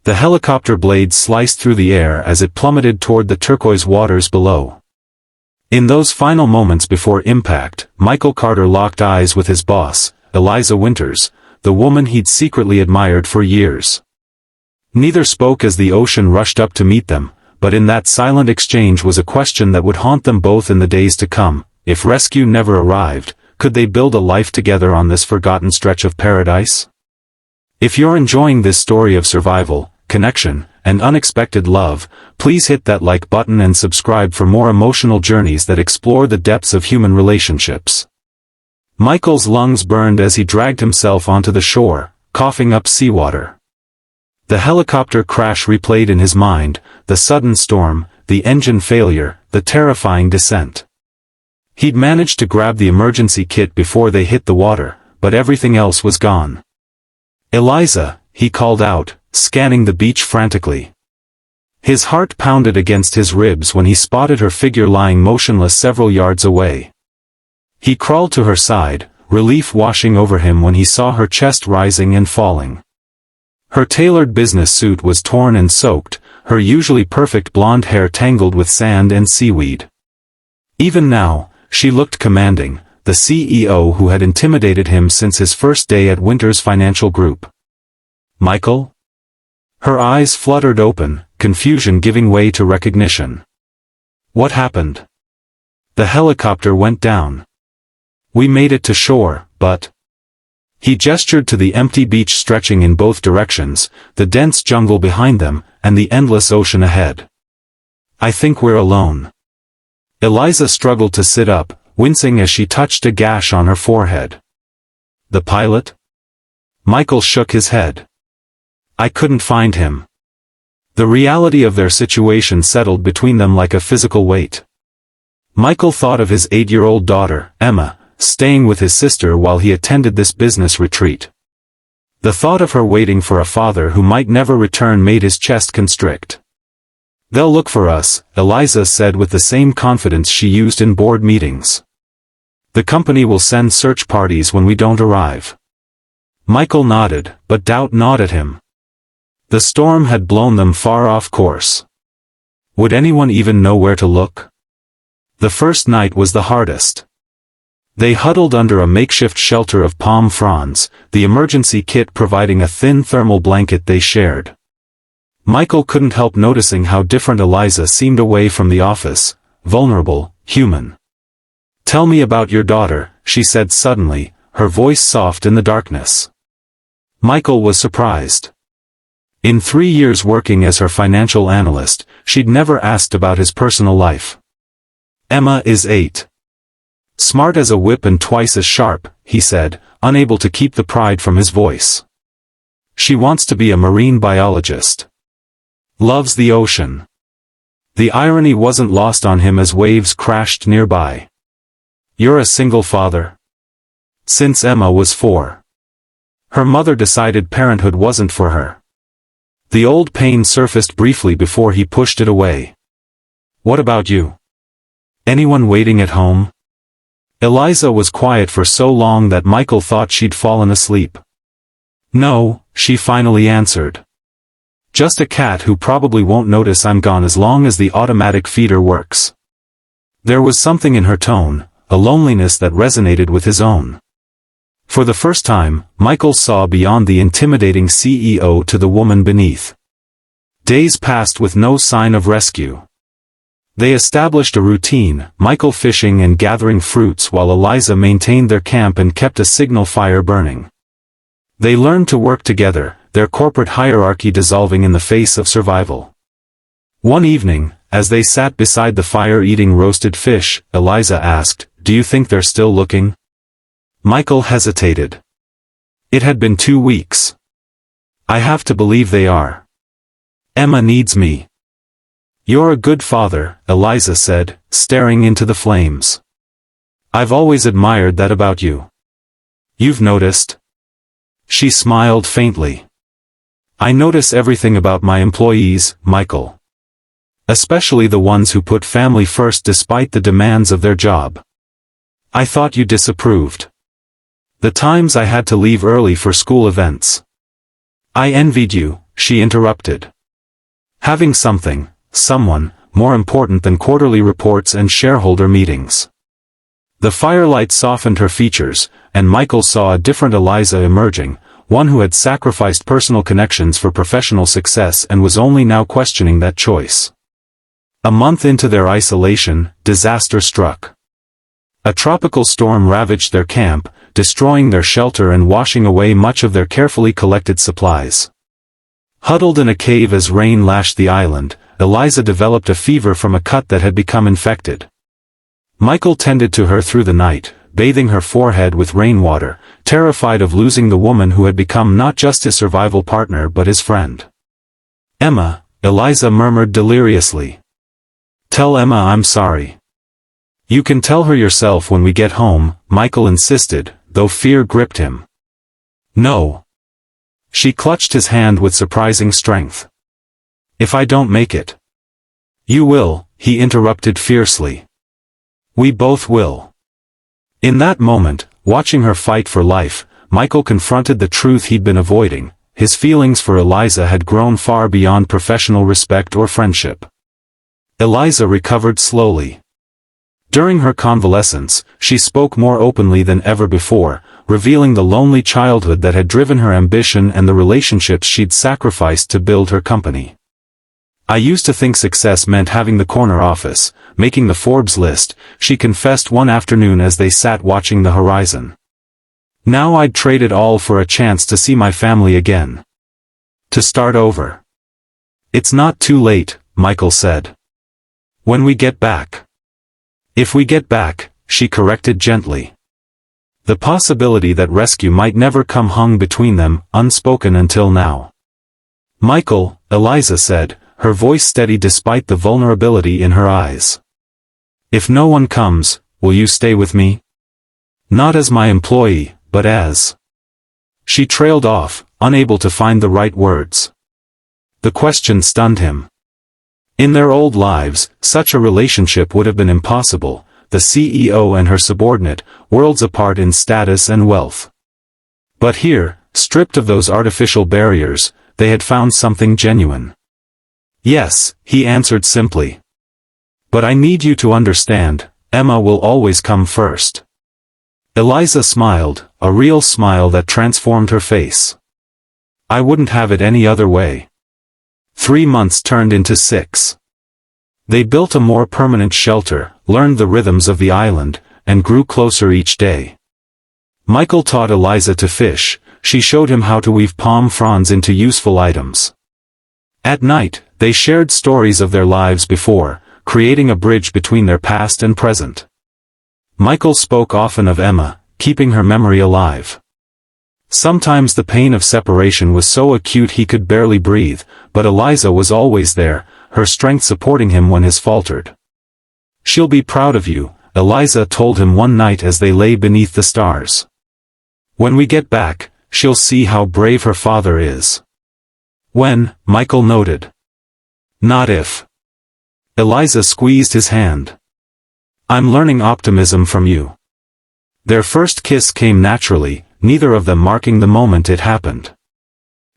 The helicopter blade sliced through the air as it plummeted toward the turquoise waters below. In those final moments before impact, Michael Carter locked eyes with his boss, Eliza Winters, the woman he'd secretly admired for years. Neither spoke as the ocean rushed up to meet them, but in that silent exchange was a question that would haunt them both in the days to come. If rescue never arrived, could they build a life together on this forgotten stretch of paradise? If you're enjoying this story of survival, connection, and unexpected love, please hit that like button and subscribe for more emotional journeys that explore the depths of human relationships. Michael's lungs burned as he dragged himself onto the shore, coughing up seawater. The helicopter crash replayed in his mind, the sudden storm, the engine failure, the terrifying descent. He'd managed to grab the emergency kit before they hit the water, but everything else was gone. "Eliza," he called out, scanning the beach frantically. His heart pounded against his ribs when he spotted her figure lying motionless several yards away. He crawled to her side, relief washing over him when he saw her chest rising and falling. Her tailored business suit was torn and soaked, her usually perfect blonde hair tangled with sand and seaweed. Even now, she looked commanding, the CEO who had intimidated him since his first day at Winters Financial Group. "Michael?" Her eyes fluttered open, confusion giving way to recognition. "What happened?" "The helicopter went down. We made it to shore, but..." He gestured to the empty beach stretching in both directions, the dense jungle behind them, and the endless ocean ahead. "I think we're alone." Eliza struggled to sit up, wincing as she touched a gash on her forehead. "The pilot?" Michael shook his head. "I couldn't find him." The reality of their situation settled between them like a physical weight. Michael thought of his 8-year-old daughter, Emma, staying with his sister while he attended this business retreat. The thought of her waiting for a father who might never return made his chest constrict. "They'll look for us," Eliza said with the same confidence she used in board meetings. "The company will send search parties when we don't arrive." Michael nodded, but doubt gnawed at him. The storm had blown them far off course. Would anyone even know where to look? The first night was the hardest. They huddled under a makeshift shelter of palm fronds, the emergency kit providing a thin thermal blanket they shared. Michael couldn't help noticing how different Eliza seemed away from the office, vulnerable, human. "Tell me about your daughter," she said suddenly, her voice soft in the darkness. Michael was surprised. In 3 years working as her financial analyst, she'd never asked about his personal life. "Emma is 8. Smart as a whip and twice as sharp," he said, unable to keep the pride from his voice. "She wants to be a marine biologist. Loves the ocean." The irony wasn't lost on him as waves crashed nearby. "You're a single father?" "Since Emma was 4. Her mother decided parenthood wasn't for her." The old pain surfaced briefly before he pushed it away. "What about you? Anyone waiting at home?" Eliza was quiet for so long that Michael thought she'd fallen asleep. "No," she finally answered. "Just a cat who probably won't notice I'm gone as long as the automatic feeder works." There was something in her tone, a loneliness that resonated with his own. For the first time, Michael saw beyond the intimidating CEO to the woman beneath. Days passed with no sign of rescue. They established a routine, Michael fishing and gathering fruits while Eliza maintained their camp and kept a signal fire burning. They learned to work together, their corporate hierarchy dissolving in the face of survival. One evening, as they sat beside the fire eating roasted fish, Eliza asked, "Do you think they're still looking?" Michael hesitated. "It had been 2 weeks. I have to believe they are. Emma needs me." "You're a good father," Eliza said, staring into the flames. "I've always admired that about you." "You've noticed?" She smiled faintly. "I notice everything about my employees, Michael. Especially the ones who put family first despite the demands of their job. I thought you disapproved. The times I had to leave early for school events. I envied you, she interrupted. Having something, someone, more important than quarterly reports and shareholder meetings. The firelight softened her features, and Michael saw a different Eliza emerging, one who had sacrificed personal connections for professional success and was only now questioning that choice. A month into their isolation, disaster struck. A tropical storm ravaged their camp, destroying their shelter and washing away much of their carefully collected supplies. Huddled in a cave as rain lashed the island, Eliza developed a fever from a cut that had become infected. Michael tended to her through the night, bathing her forehead with rainwater, terrified of losing the woman who had become not just his survival partner but his friend. "Emma," Eliza murmured deliriously. "Tell Emma I'm sorry." "You can tell her yourself when we get home," Michael insisted, though fear gripped him. "No." She clutched his hand with surprising strength. "If I don't make it." "You will," he interrupted fiercely. "We both will." In that moment, watching her fight for life, Michael confronted the truth he'd been avoiding. His feelings for Eliza had grown far beyond professional respect or friendship. Eliza recovered slowly. During her convalescence, she spoke more openly than ever before, revealing the lonely childhood that had driven her ambition and the relationships she'd sacrificed to build her company. "I used to think success meant having the corner office, making the Forbes list," she confessed one afternoon as they sat watching the horizon. "Now I'd trade it all for a chance to see my family again. To start over." "It's not too late," Michael said. "When we get back." "If we get back," she corrected gently. The possibility that rescue might never come hung between them, unspoken until now. "Michael," Eliza said, her voice steady despite the vulnerability in her eyes. "If no one comes, will you stay with me? Not as my employee, but as..." She trailed off, unable to find the right words. The question stunned him. In their old lives, such a relationship would have been impossible, the CEO and her subordinate, worlds apart in status and wealth. But here, stripped of those artificial barriers, they had found something genuine. "Yes," he answered simply. "But I need you to understand, Emma will always come first." Eliza smiled, a real smile that transformed her face. "I wouldn't have it any other way." 3 months turned into 6. They built a more permanent shelter, learned the rhythms of the island, and grew closer each day. Michael taught Eliza to fish, she showed him how to weave palm fronds into useful items. At night, they shared stories of their lives before, creating a bridge between their past and present. Michael spoke often of Emma, keeping her memory alive. Sometimes the pain of separation was so acute he could barely breathe, but Eliza was always there, her strength supporting him when his faltered. "She'll be proud of you," Eliza told him one night as they lay beneath the stars. "When we get back, she'll see how brave her father is." "When," Michael noted. "Not if." Eliza squeezed his hand. "I'm learning optimism from you." Their first kiss came naturally, neither of them marking the moment it happened.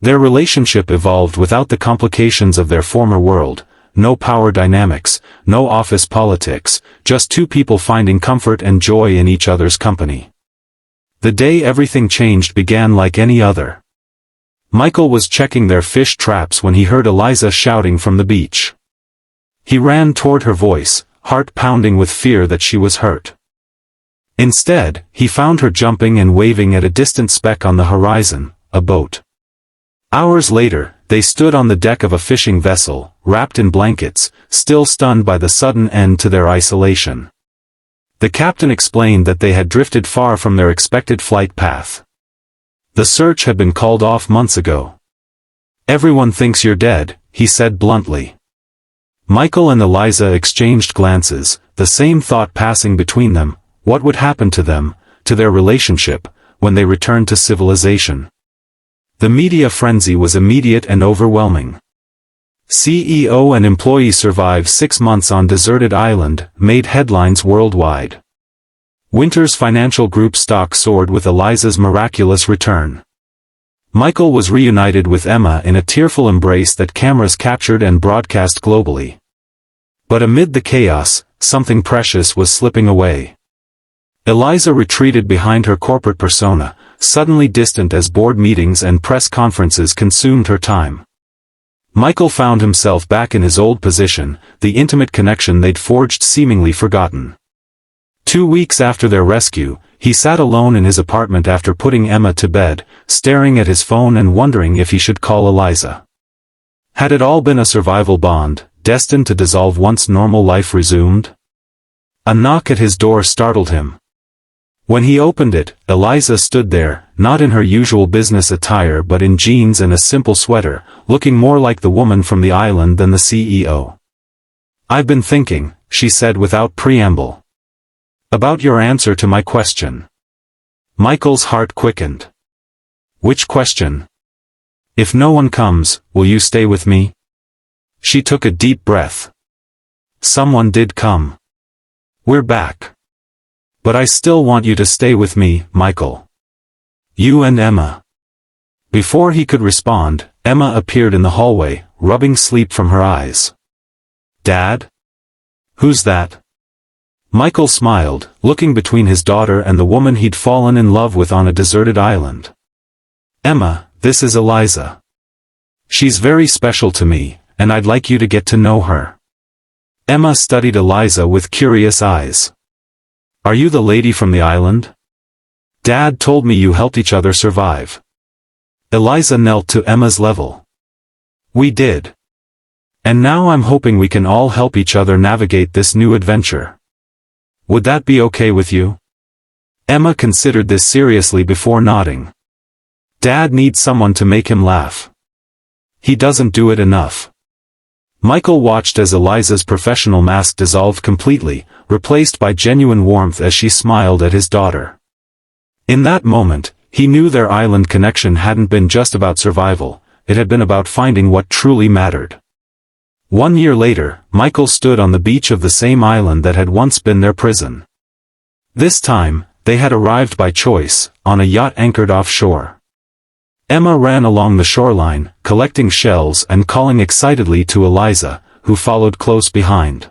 Their relationship evolved without the complications of their former world, no power dynamics, no office politics, just two people finding comfort and joy in each other's company. The day everything changed began like any other. Michael was checking their fish traps when he heard Eliza shouting from the beach. He ran toward her voice, heart pounding with fear that she was hurt. Instead, he found her jumping and waving at a distant speck on the horizon, a boat. Hours later, they stood on the deck of a fishing vessel, wrapped in blankets, still stunned by the sudden end to their isolation. The captain explained that they had drifted far from their expected flight path. The search had been called off months ago. "Everyone thinks you're dead," he said bluntly. Michael and Eliza exchanged glances, the same thought passing between them: what would happen to them, to their relationship, when they returned to civilization? The media frenzy was immediate and overwhelming. CEO and employee survive 6 months on deserted island, made headlines worldwide. Winter's Financial Group stock soared with Eliza's miraculous return. Michael was reunited with Emma in a tearful embrace that cameras captured and broadcast globally. But amid the chaos, something precious was slipping away. Eliza retreated behind her corporate persona, suddenly distant as board meetings and press conferences consumed her time. Michael found himself back in his old position, the intimate connection they'd forged seemingly forgotten. 2 weeks after their rescue, he sat alone in his apartment after putting Emma to bed, staring at his phone and wondering if he should call Eliza. Had it all been a survival bond, destined to dissolve once normal life resumed? A knock at his door startled him. When he opened it, Eliza stood there, not in her usual business attire but in jeans and a simple sweater, looking more like the woman from the island than the CEO. "I've been thinking," she said without preamble. "About your answer to my question." Michael's heart quickened. "Which question?" "If no one comes, will you stay with me?" She took a deep breath. "Someone did come. We're back. But I still want you to stay with me, Michael. You and Emma." Before he could respond, Emma appeared in the hallway, rubbing sleep from her eyes. "Dad? Who's that?" Michael smiled, looking between his daughter and the woman he'd fallen in love with on a deserted island. "Emma, this is Eliza. She's very special to me, and I'd like you to get to know her." Emma studied Eliza with curious eyes. "Are you the lady from the island? Dad told me you helped each other survive." Eliza knelt to Emma's level. "We did. And now I'm hoping we can all help each other navigate this new adventure. Would that be okay with you?" Emma considered this seriously before nodding. "Dad needs someone to make him laugh. He doesn't do it enough." Michael watched as Eliza's professional mask dissolved completely, replaced by genuine warmth as she smiled at his daughter. In that moment, he knew their island connection hadn't been just about survival, it had been about finding what truly mattered. 1 year later, Michael stood on the beach of the same island that had once been their prison. This time, they had arrived by choice, on a yacht anchored offshore. Emma ran along the shoreline, collecting shells and calling excitedly to Eliza, who followed close behind.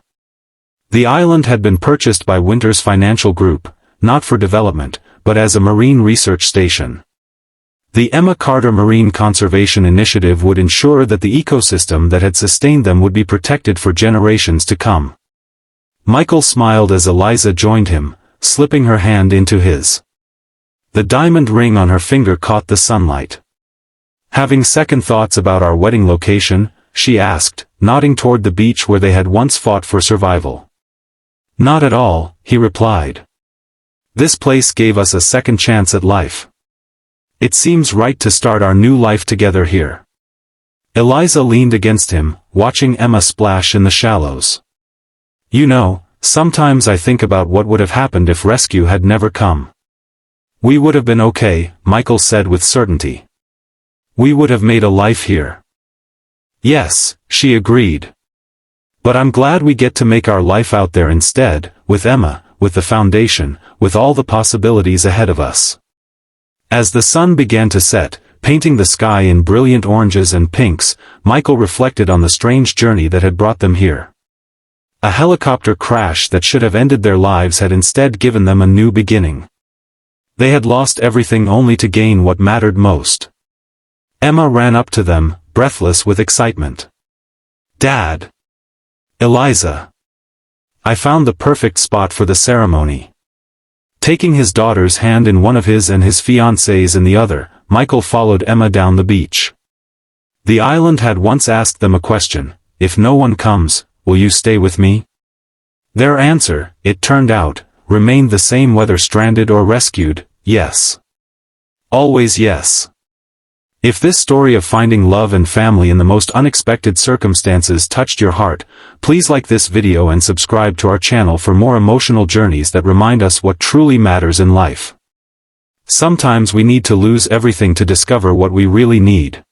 The island had been purchased by Winter's Financial Group, not for development, but as a marine research station. The Emma Carter Marine Conservation Initiative would ensure that the ecosystem that had sustained them would be protected for generations to come. Michael smiled as Eliza joined him, slipping her hand into his. The diamond ring on her finger caught the sunlight. "Having second thoughts about our wedding location?" she asked, nodding toward the beach where they had once fought for survival. "Not at all," he replied. "This place gave us a second chance at life. It seems right to start our new life together here." Eliza leaned against him, watching Emma splash in the shallows. "You know, sometimes I think about what would have happened if rescue had never come. We would have been okay," Michael said with certainty. "We would have made a life here." "Yes," she agreed. "But I'm glad we get to make our life out there instead, with Emma, with the foundation, with all the possibilities ahead of us." As the sun began to set, painting the sky in brilliant oranges and pinks, Michael reflected on the strange journey that had brought them here. A helicopter crash that should have ended their lives had instead given them a new beginning. They had lost everything only to gain what mattered most. Emma ran up to them, breathless with excitement. "Dad! Eliza! I found the perfect spot for the ceremony." Taking his daughter's hand in one of his and his fiancée's in the other, Michael followed Emma down the beach. The island had once asked them a question: "If no one comes, will you stay with me?" Their answer, it turned out, remained the same whether stranded or rescued: yes. Always yes. If this story of finding love and family in the most unexpected circumstances touched your heart, please like this video and subscribe to our channel for more emotional journeys that remind us what truly matters in life. Sometimes we need to lose everything to discover what we really need.